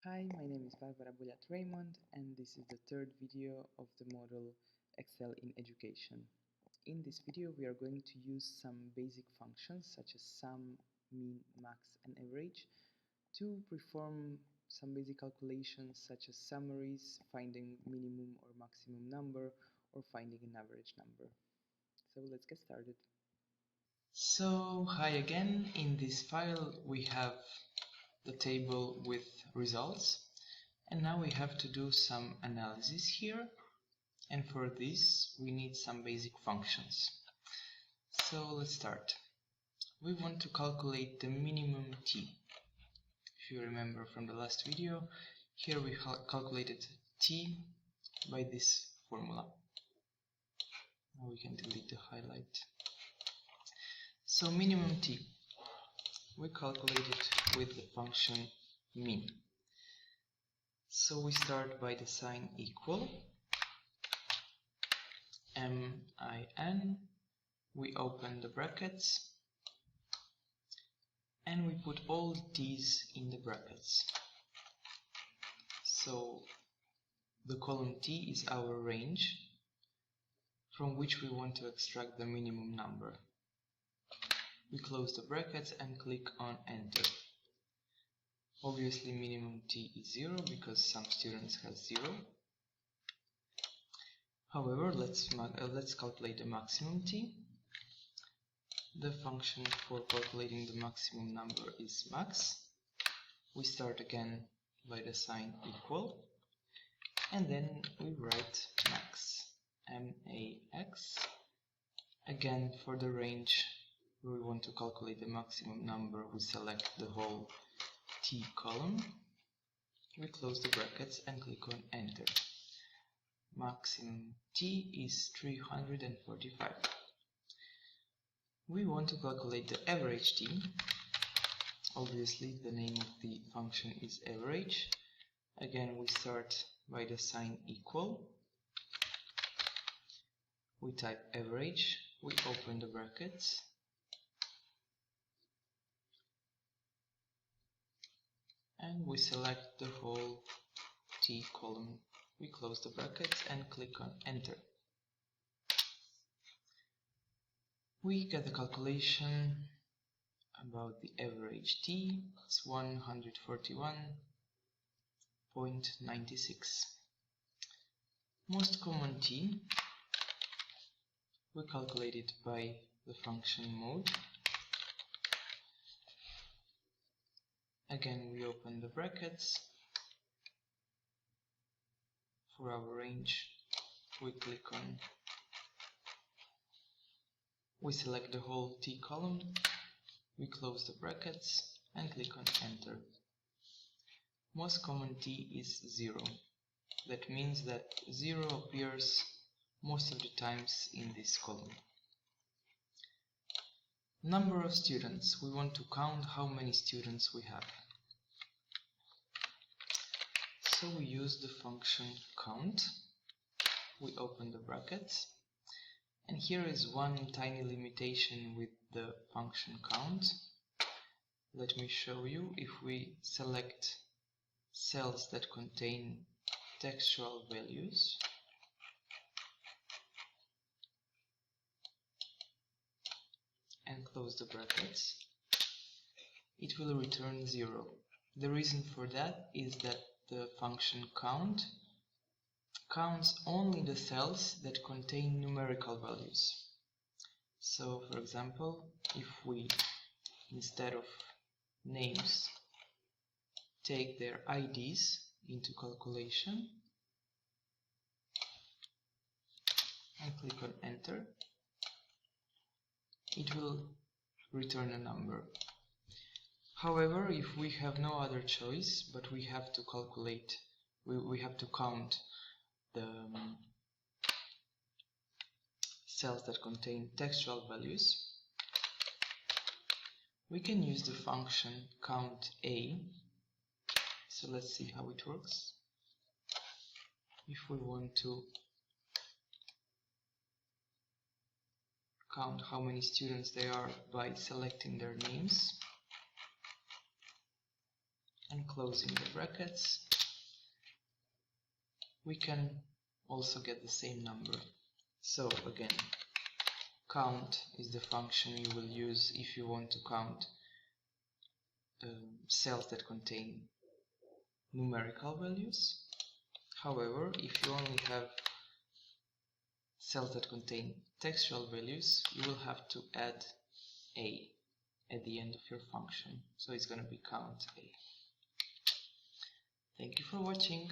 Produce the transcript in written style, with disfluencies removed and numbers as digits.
Hi, my name is Barbara Bogliat Raymond, and this is the third video of the model Excel in Education. In this video, we are going to use some basic functions such as sum, mean, max, and average to perform some basic calculations such as summaries, finding minimum or maximum number, or finding an average number. So let's get started. So, hi again. In this file, we have the table with results, and now we have to do some analysis here, and for this we need some basic functions. So let's start. We want to calculate the minimum t. If you remember from the last video, here we calculated t by this formula. Now we can delete the highlight. So minimum t, we calculate it with the function min. So we start by the sign equal, min, we open the brackets, and we put all t's in the brackets. So the column t is our range from which we want to extract the minimum number. We close the brackets and click on enter. Obviously minimum t is 0 because some students have 0. However, let's calculate the maximum t. The function for calculating the maximum number is max. We start again by the sign equal, and then we write max, max. Again, for the range we want to calculate the maximum number, we select the whole t column, we close the brackets and click on enter. Maximum t is 345. We want to calculate the average t. Obviously the name of the function is average. Again, we start by the sign equal. We type average, we open the brackets, and we select the whole t column. We close the brackets and click on enter. We get the calculation about the average t. It's 141.96. Most common t, we calculate it by the function mode. Again, we open the brackets. For our range, we select the whole t column, we close the brackets and click on enter. Most common t is 0. That means that 0 appears most of the times in this column. Number of students. We want to count how many students we have. So we use the function count. We open the brackets. And here is one tiny limitation with the function count. Let me show you. If we select cells that contain textual values, and close the brackets, it will return 0. The reason for that is that the function count counts only the cells that contain numerical values. So, for example, if we, instead of names, take their IDs into calculation and click on enter, it will return a number. However, if we have no other choice, but we have to calculate, we have to count the cells that contain textual values, we can use the function count a. So let's see how it works. If we want to count how many students there are by selecting their names, and closing the brackets, we can also get the same number. So again, count is the function you will use if you want to count cells that contain numerical values. However, if you only have cells that contain textual values, you will have to add a at the end of your function. So it's going to be count a. Thank you for watching.